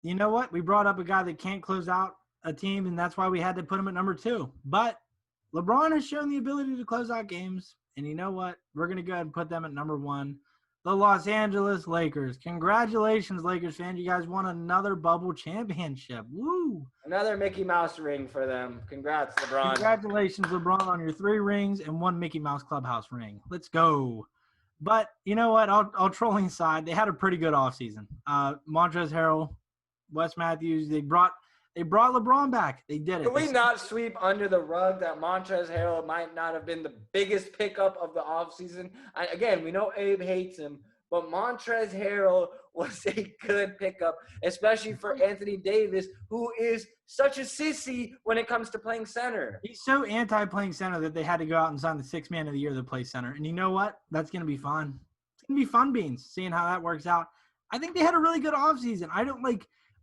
you know what? We brought up a guy that can't close out a team, and that's why we had to put him at number 2. But LeBron has shown the ability to close out games, and you know what? We're going to go ahead and put them at number 1. The Los Angeles Lakers. Congratulations, Lakers fans. You guys won another bubble championship. Woo! Another Mickey Mouse ring for them. Congrats, LeBron. Congratulations, LeBron, on your 3 rings and 1 Mickey Mouse Clubhouse ring. Let's go. But you know what? All trolling aside, they had a pretty good offseason. Montrezl Harrell, Wes Matthews, they brought LeBron back. They did it. Can we not sweep under the rug that Montrezl Harrell might not have been the biggest pickup of the offseason? Again, we know Abe hates him, but Montrezl Harrell was a good pickup, especially for Anthony Davis, who is such a sissy when it comes to playing center. He's so anti-playing center that they had to go out and sign the 6th man of the year to play center. And you know what? That's going to be fun. It's going to be fun beans, seeing how that works out. I think they had a really good offseason.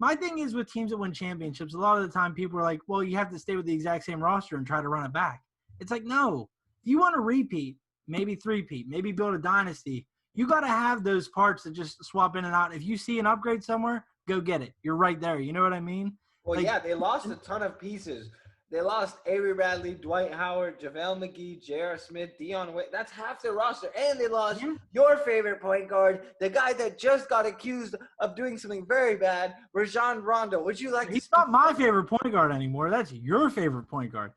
My thing is with teams that win championships, a lot of the time people are like, well, you have to stay with the exact same roster and try to run it back. It's like, no. If you want to repeat, maybe three-peat, maybe build a dynasty, you got to have those parts that just swap in and out. If you see an upgrade somewhere, go get it. You're right there. You know what I mean? Well, yeah, they lost a ton of pieces. They lost Avery Bradley, Dwight Howard, JaVale McGee, J.R. Smith, Dion Waiters. That's half their roster. And they lost your favorite point guard, the guy that just got accused of doing something very bad, Rajon Rondo. Would you like He's not my favorite point guard anymore. That's your favorite point guard.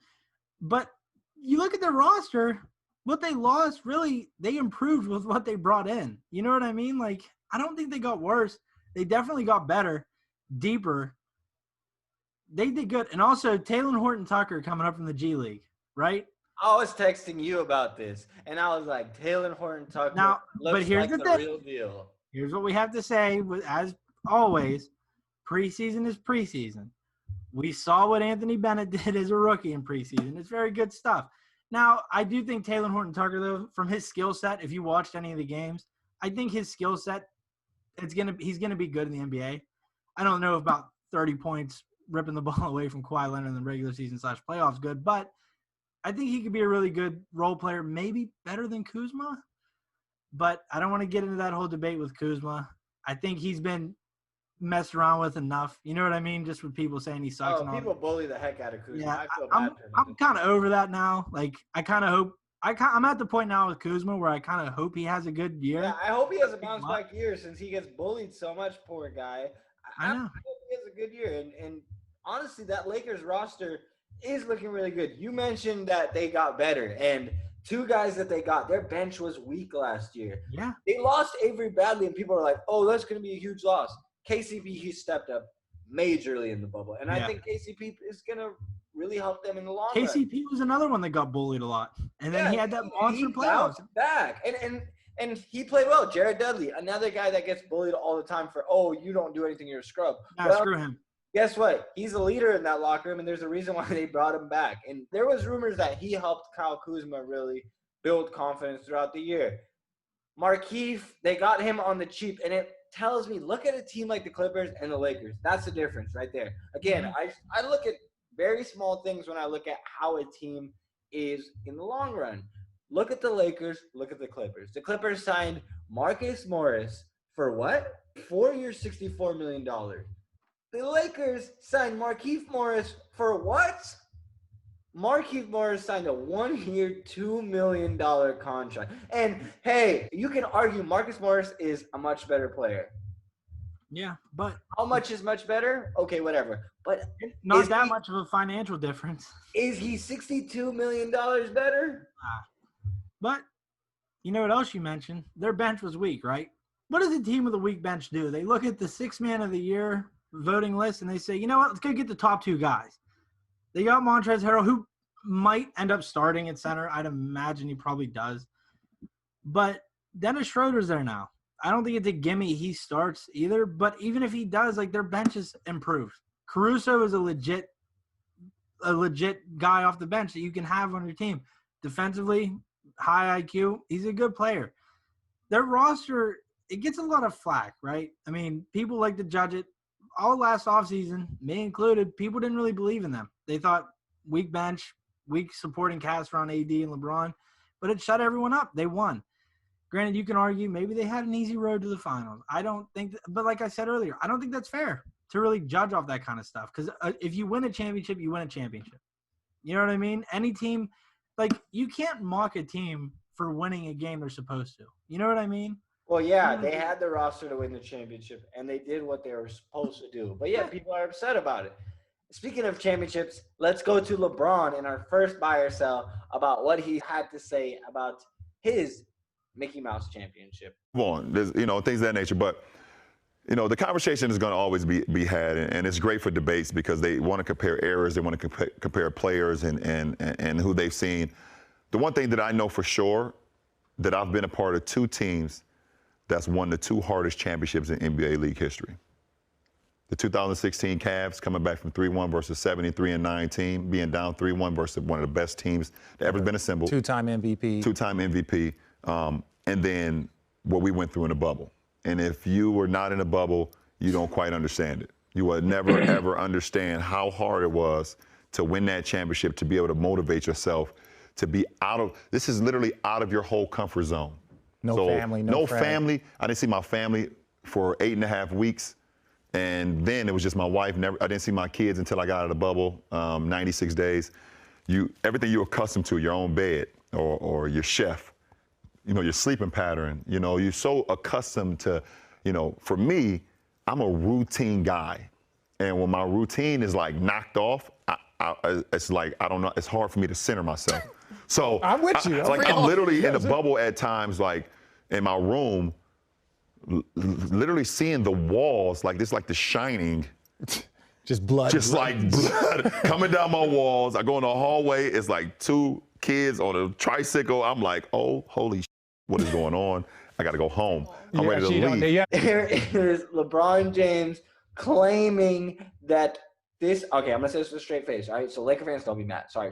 But you look at their roster, what they lost, really, they improved with what they brought in. You know what I mean? Like, I don't think they got worse. They definitely got better, deeper. They did good. And also, Talen Horton-Tucker coming up from the G League, right? I was texting you about this, and I was like, Talen Horton-Tucker looks but here's like the real deal. Here's what we have to say. As always, preseason is preseason. We saw what Anthony Bennett did as a rookie in preseason. It's very good stuff. Now, I do think Talen Horton-Tucker, though, from his skill set, if you watched any of the games, I think his skill set, he's going to be good in the NBA. I don't know about 30 points ripping the ball away from Kawhi Leonard in the regular season / playoffs good, but I think he could be a really good role player, maybe better than Kuzma. But I don't want to get into that whole debate with Kuzma. I think he's been messed around with enough. You know what I mean? Just with people saying he sucks. Oh, people bully the heck out of Kuzma. Yeah, I feel bad. I'm kind of over that now. Like, I kind of hope I'm at the point now with Kuzma where I kind of hope he has a good year. Yeah, I hope he has a bounce back year since he gets bullied so much, poor guy. I know. hope he has a good year. And honestly, that Lakers roster is looking really good. You mentioned that they got better, and 2 guys that they got, their bench was weak last year. Yeah. They lost Avery Bradley, and people are like, oh, that's going to be a huge loss. KCP, he stepped up majorly in the bubble. And I think KCP is going to really help them in the long run. KCP was another one that got bullied a lot. And then he had that monster playoffs. Back. And he played well. Jared Dudley, another guy that gets bullied all the time for, oh, you don't do anything, you're a scrub. Nah, well, screw him. Guess what? He's a leader in that locker room, and there's a reason why they brought him back. And there was rumors that he helped Kyle Kuzma really build confidence throughout the year. Markieff, they got him on the cheap, and it tells me, look at a team like the Clippers and the Lakers. That's the difference right there. Again, I look at very small things when I look at how a team is in the long run. Look at the Lakers, look at the Clippers. The Clippers signed Marcus Morris for what? 4 years, $64 million. The Lakers signed Markieff Morris for what? Markieff Morris signed a 1-year, $2 million contract. And, hey, you can argue Marcus Morris is a much better player. Yeah, but how much is much better? Okay, whatever. But not that much of a financial difference. Is he $62 million better? But you know what else you mentioned? Their bench was weak, right? What does a team with a weak bench do? They look at the 6th man of the year voting list and they say, you know what? Let's go get the top 2 guys. They got Montrezl Harrell, who might end up starting at center. I'd imagine he probably does. But Dennis Schroeder's there now. I don't think it's a gimme he starts either. But even if he does, like, their bench is improved. Caruso is a legit guy off the bench that you can have on your team. Defensively, high IQ. He's a good player. Their roster, it gets a lot of flack, right? I mean, people like to judge it. All last offseason, me included, people didn't really believe in them. They thought weak bench, weak supporting cast around AD and LeBron, but it shut everyone up. They won. Granted, you can argue maybe they had an easy road to the finals. I don't think – but like I said earlier, I don't think that's fair. to really judge off that kind of stuff. Because if you win a championship, you win a championship. You know what I mean? Any team, like, you can't mock a team for winning a game they're supposed to. You know what I mean? Well, yeah, they had the roster to win the championship, and they did what they were supposed to do. But, yeah, people are upset about it. Speaking of championships, let's go to LeBron in our first buy or sell about what he had to say about his Mickey Mouse championship. There's, things of that nature. But, the conversation is going to always be had, and it's great for debates because they want to compare errors, they want to compare players and who they've seen. The one thing that I know for sure, that I've been a part of two teams that's won the two hardest championships in NBA league history. The 2016 Cavs coming back from 3-1 versus 73-9 team, being down 3-1 versus one of the best teams that ever been assembled. Two-time MVP. And then what we went through in the bubble. And if you were not in a bubble, you don't quite understand it. You will never, ever understand how hard it was to win that championship, to be able to motivate yourself, to be this is literally out of your whole comfort zone. No family. I didn't see my family for 8.5 weeks. And then it was just my wife. I didn't see my kids until I got out of the bubble, 96 days. Everything you're accustomed to, your own bed or your chef, your sleeping pattern, you're so accustomed to, for me, I'm a routine guy. And when my routine is like knocked off, it's like, I don't know, it's hard for me to center myself. So I'm with you. I'm literally in the bubble at times, like in my room, literally seeing the walls like this, like The Shining. Just blood. Just like blood coming down my walls. I go in the hallway, it's like two kids on a tricycle. I'm like, oh, holy what is going on? I got to go home. I'm ready to leave. There is LeBron James claiming that this, okay, I'm going to say this with a straight face, all right? So Laker fans, don't be mad. Sorry.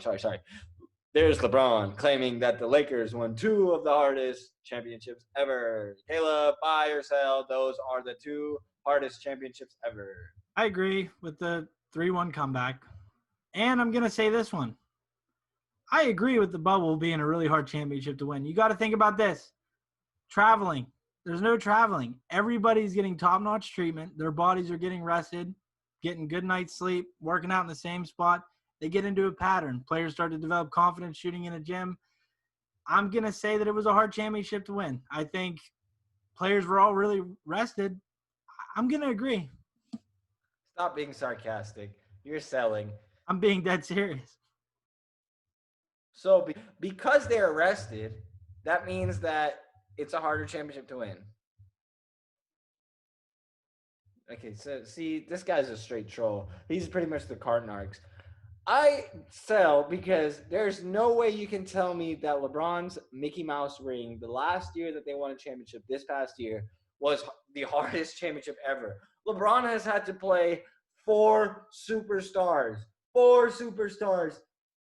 There's LeBron claiming that the Lakers won two of the hardest championships ever. Caleb, buy or sell, those are the two hardest championships ever. I agree with the 3-1 comeback. And I'm going to say this one. I agree with the bubble being a really hard championship to win. You got to think about this. Traveling. There's no traveling. Everybody's getting top-notch treatment. Their bodies are getting rested, getting good night's sleep, working out in the same spot. They get into a pattern. Players start to develop confidence shooting in a gym. I'm going to say that it was a hard championship to win. I think players were all really rested. I'm going to agree. Stop being sarcastic. You're selling. I'm being dead serious. So because they're rested, that means that it's a harder championship to win. Okay, so see, this guy's a straight troll. He's pretty much the Cardinarchs. I sell because there's no way you can tell me that LeBron's Mickey Mouse ring, the last year that they won a championship this past year, was the hardest championship ever. LeBron has had to play four superstars.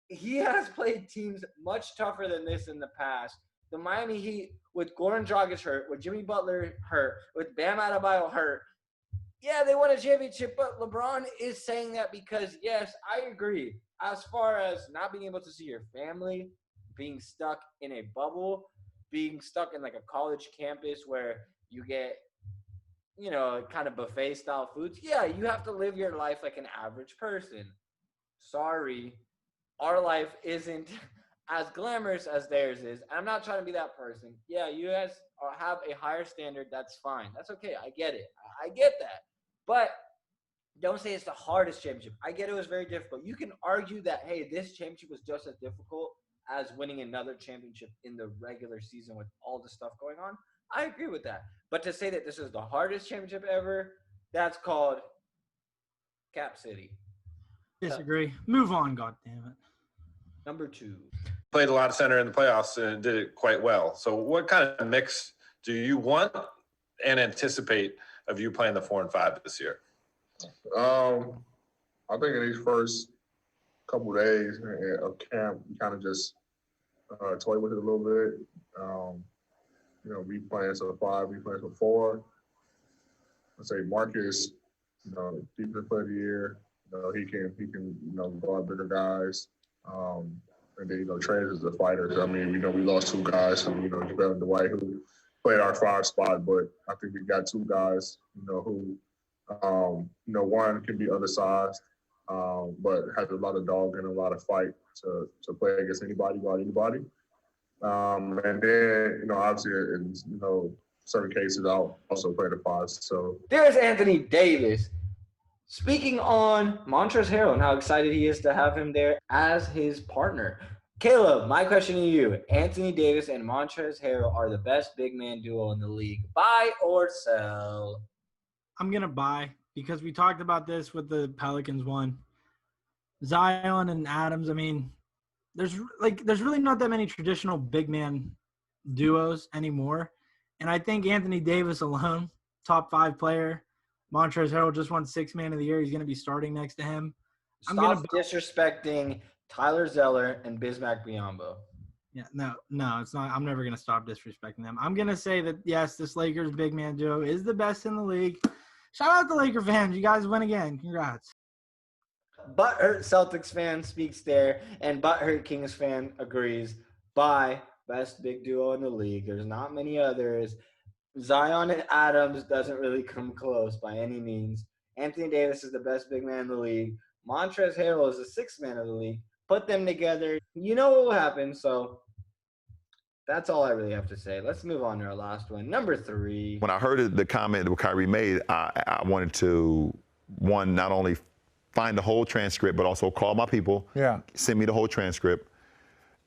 He has played teams much tougher than this in the past. The Miami Heat, with Goran Dragic hurt, with Jimmy Butler hurt, with Bam Adebayo hurt, yeah, they won a championship, but LeBron is saying that because, yes, I agree. As far as not being able to see your family, being stuck in a bubble, being stuck in like a college campus where you get, kind of buffet-style foods, yeah, you have to live your life like an average person. Sorry, our life isn't as glamorous as theirs is. I'm not trying to be that person. Yeah, you guys have a higher standard. That's fine. That's okay. I get it. I get that. But don't say it's the hardest championship. I get it was very difficult. You can argue that, hey, this championship was just as difficult as winning another championship in the regular season with all the stuff going on. I agree with that. But to say that this is the hardest championship ever, that's called Cap City. Disagree. Move on, goddammit. Number 2. Played a lot of center in the playoffs and did it quite well. So what kind of mix do you want and anticipate of you playing the 4 and 5 this year? I think in these first couple of days of camp, we kind of just toy with it a little bit. We playing some 5, we playing some 4. I'd say Marcus, defensive player of the year. He can guard bigger guys. And then, Trey is a fighter. So, we lost 2 guys who, Javale and Dwight, who played our 5 spot, but I think we got 2 guys, who One can be undersized, but has a lot of dog and a lot of fight to play against anybody, about anybody. And then, obviously, in certain cases, I'll also play the five. So there's Anthony Davis. Speaking on Montrezl Harrell and how excited he is to have him there as his partner. Caleb, my question to you. Anthony Davis and Montrezl Harrell are the best big man duo in the league. Buy or sell? I'm going to buy because we talked about this with the Pelicans one. Zion and Adams, I mean, there's really not that many traditional big man duos anymore. And I think Anthony Davis alone, top 5 player, Montrezl Harrell just won 6th Man of the Year. He's going to be starting next to him. Stop disrespecting Tyler Zeller and Bismack Biyombo. Yeah, no, it's not. I'm never going to stop disrespecting them. I'm going to say that, yes, this Lakers big man duo is the best in the league. Shout out to Laker fans. You guys win again. Congrats. Butthurt Celtics fan speaks there, and Butthurt Kings fan agrees. Bye. Best big duo in the league. There's not many others. Zion and Adams doesn't really come close by any means. Anthony Davis is the best big man in the league. Montrezl Harrell is the 6th man of the league. Put them together. You know what will happen. So that's all I really have to say. Let's move on to our last one. Number 3. When I heard the comment that Kyrie made, I wanted to, not only find the whole transcript, but also call my people. Yeah. Send me the whole transcript.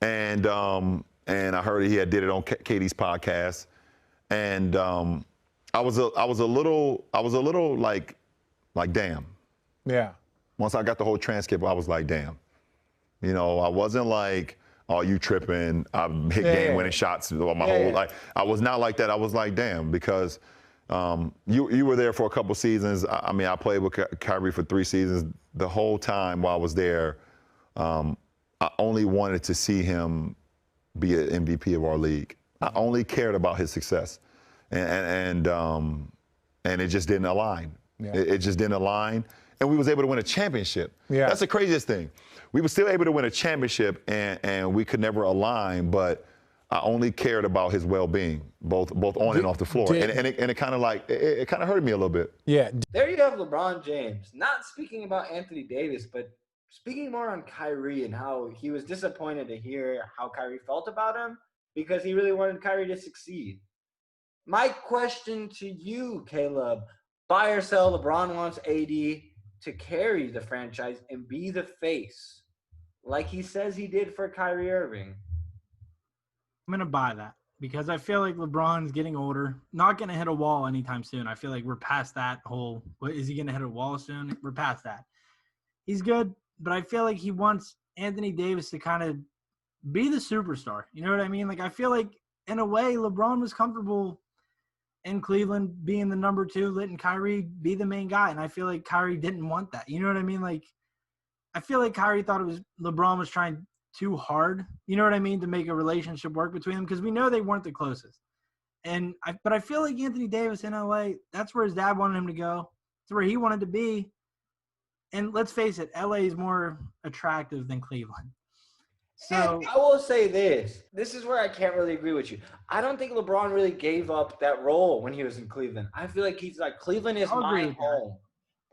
And I heard he did it on Katie's podcast. And I was a little like damn. Yeah. Once I got the whole transcript, I was like, damn. I wasn't like, oh, you tripping. I hit game-winning shots my whole life. I was not like that. I was like, damn, because you were there for a couple seasons. I mean, I played with Kyrie for 3 seasons. The whole time while I was there, I only wanted to see him be an MVP of our league. I only cared about his success, and it just didn't align. Yeah. It just didn't align, and we was able to win a championship. Yeah. That's the craziest thing. We were still able to win a championship, and we could never align, but I only cared about his well-being, both on and off the floor, and it kind of it kind of hurt me a little bit. Yeah. There you have LeBron James. Not speaking about Anthony Davis, but speaking more on Kyrie and how he was disappointed to hear how Kyrie felt about him because he really wanted Kyrie to succeed. My question to you, Caleb, buy or sell, LeBron wants AD to carry the franchise and be the face like he says he did for Kyrie Irving. I'm going to buy that because I feel like LeBron's getting older, not going to hit a wall anytime soon. I feel like we're past that whole, is he going to hit a wall soon? We're past that. He's good, but I feel like he wants Anthony Davis to kind of be the superstar. You know what I mean? Like, I feel like in a way, LeBron was comfortable in Cleveland being the number 2, letting Kyrie be the main guy. And I feel like Kyrie didn't want that. You know what I mean? Like, I feel like Kyrie thought LeBron was trying too hard, you know what I mean, to make a relationship work between them because we know they weren't the closest. But I feel like Anthony Davis in LA, that's where his dad wanted him to go. That's where he wanted to be. And let's face it, LA is more attractive than Cleveland. So and I will say this. This is where I can't really agree with you. I don't think LeBron really gave up that role when he was in Cleveland. I feel like he's like, Cleveland is my home.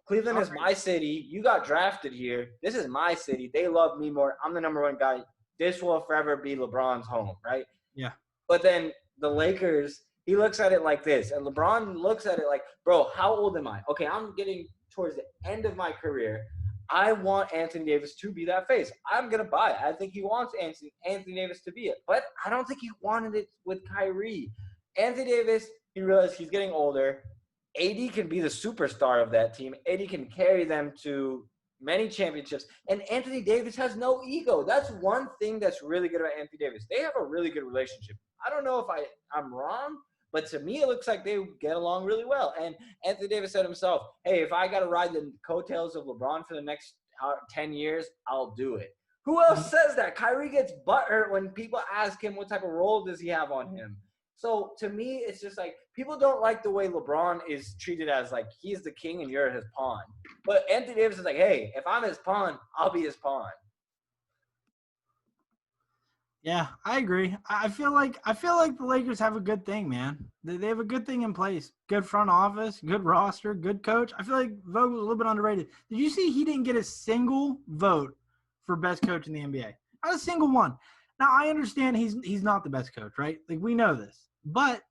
Cleveland is my city. You got drafted here. This is my city. They love me more. I'm the number 1 guy. This will forever be LeBron's home, right? Yeah. But then the Lakers, he looks at it like this. And LeBron looks at it like, bro, how old am I? Okay, I'm getting towards the end of my career. I want Anthony Davis to be that face. I'm going to buy it. I think he wants Anthony Davis to be it. But I don't think he wanted it with Kyrie. Anthony Davis, he realized he's getting older. AD can be the superstar of that team. AD can carry them to many championships. And Anthony Davis has no ego. That's one thing that's really good about Anthony Davis. They have a really good relationship. I don't know if I'm wrong, but to me it looks like they get along really well. And Anthony Davis said himself, hey, if I got to ride the coattails of LeBron for the next 10 years, I'll do it. Who else says that? Kyrie gets butthurt when people ask him what type of role does he have on him. So to me, it's just like people don't like the way LeBron is treated as like he's the king and you're his pawn. But Anthony Davis is like, hey, if I'm his pawn, I'll be his pawn. Yeah, I agree. I feel like the Lakers have a good thing, man. They have a good thing in place. Good front office, good roster, good coach. I feel like Vogel's a little bit underrated. Did you see he didn't get a single vote for best coach in the NBA? Not a single one. Now I understand he's not the best coach, right? Like we know this, but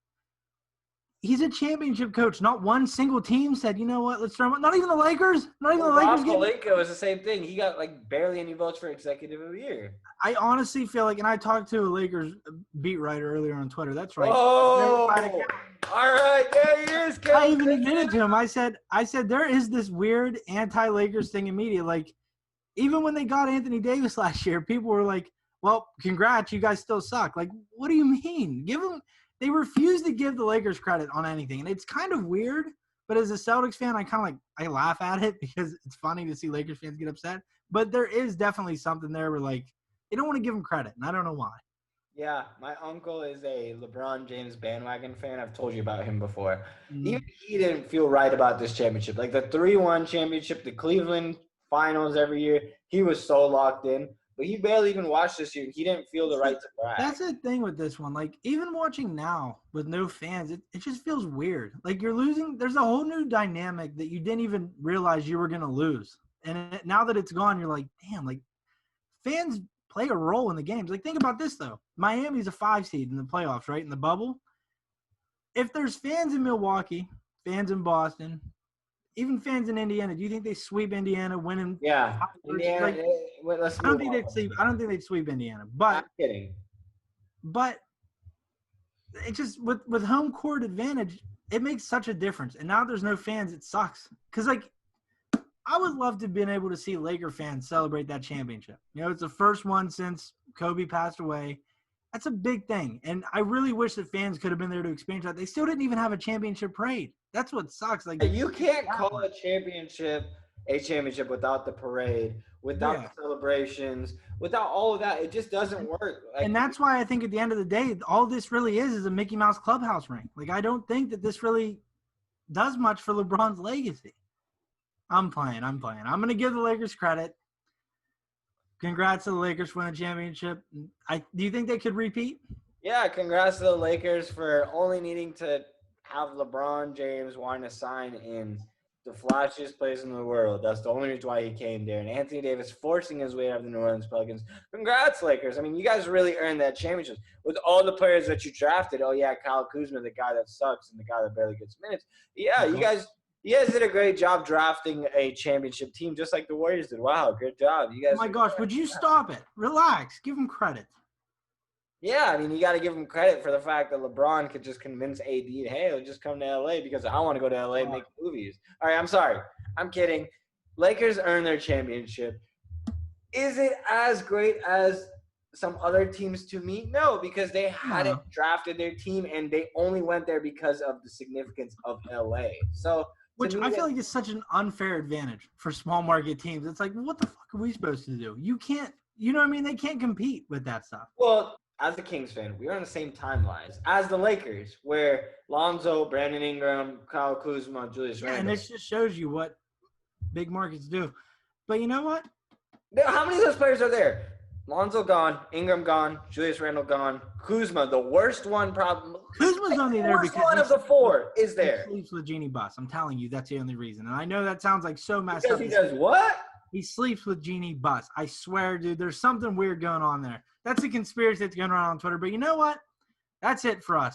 he's a championship coach. Not one single team said, you know what, let's throw him. Not even the Lakers. Not even the Lakers. Rob Pelinka was the same thing. He got like barely any votes for executive of the year. I honestly feel like, and I talked to a Lakers beat writer earlier on Twitter. That's right. Oh, all right, there he is. I even admitted to him. I said there is this weird anti-Lakers thing in media. Like, even when they got Anthony Davis last year, people were like, "Well, congrats, you guys still suck." Like, what do you mean? Give them. They refuse to give the Lakers credit on anything, and it's kind of weird. But as a Celtics fan, I laugh at it because it's funny to see Lakers fans get upset. But there is definitely something there where like they don't want to give him credit, and I don't know why. Yeah, my uncle is a LeBron James bandwagon fan. I've told you about him before. Even he didn't feel right about this championship. Like the 3-1 championship, the Cleveland finals every year, he was so locked in. But he barely even watched this year. He didn't feel the right to brag. That's the thing with this one. Like, even watching now with no fans, it just feels weird. Like, you're losing – there's a whole new dynamic that you didn't even realize you were going to lose. And now that it's gone, you're like, damn, like, fans – play a role in the games. Like, think about this, though. Miami's a 5 seed in the playoffs, right, in the bubble. If there's fans in Milwaukee, fans in Boston, even fans in Indiana, do you think they sweep Indiana winning? Yeah. Indiana, like, I don't think they'd sweep Indiana. But I'm kidding. But it just with home court advantage, it makes such a difference. And now there's no fans, it sucks. Because, like, I would love to have been able to see Laker fans celebrate that championship. You know, it's the first one since Kobe passed away. That's a big thing. And I really wish that fans could have been there to experience that. They still didn't even have a championship parade. That's what sucks. Like, you can't call a championship without the parade, without the celebrations, without all of that. It just doesn't work. Like, and that's why I think at the end of the day, all this really is a Mickey Mouse clubhouse ring. Like, I don't think that this really does much for LeBron's legacy. I'm playing. I'm going to give the Lakers credit. Congrats to the Lakers for winning the championship. Do you think they could repeat? Yeah, congrats to the Lakers for only needing to have LeBron James wanting to sign in the flashiest place in the world. That's the only reason why he came there. And Anthony Davis forcing his way out of the New Orleans Pelicans. Congrats, Lakers. I mean, you guys really earned that championship. With all the players that you drafted, oh, yeah, Kyle Kuzma, the guy that sucks and the guy that barely gets minutes. Yeah, you guys did a great job drafting a championship team, just like the Warriors did. Wow, good job. You guys. Oh my gosh, would you stop it? Relax. Give them credit. Yeah, I mean, you got to give them credit for the fact that LeBron could just convince AD, hey, let's just come to LA because I want to go to LA and make movies. All right, I'm sorry. I'm kidding. Lakers earned their championship. Is it as great as some other teams to me? No, because they hadn't drafted their team and they only went there because of the significance of LA. So. Which I feel like is such an unfair advantage for small market teams. It's like, what the fuck are we supposed to do? You can't, you know what I mean? They can't compete with that stuff. Well, as the Kings fan, we are on the same timelines as the Lakers, where Lonzo, Brandon Ingram, Kyle Kuzma, Julius Randle. And this just shows you what big markets do. But you know what? How many of those players are there? Lonzo gone, Ingram gone, Julius Randle gone, Kuzma, the worst one problem. Kuzma's only there because one of the four is there. He sleeps with Jeannie Buss. I'm telling you, that's the only reason. And I know that sounds like so messed because up. He does what? He sleeps with Jeannie Buss. I swear, dude, there's something weird going on there. That's a conspiracy that's going around on Twitter. But you know what? That's it for us.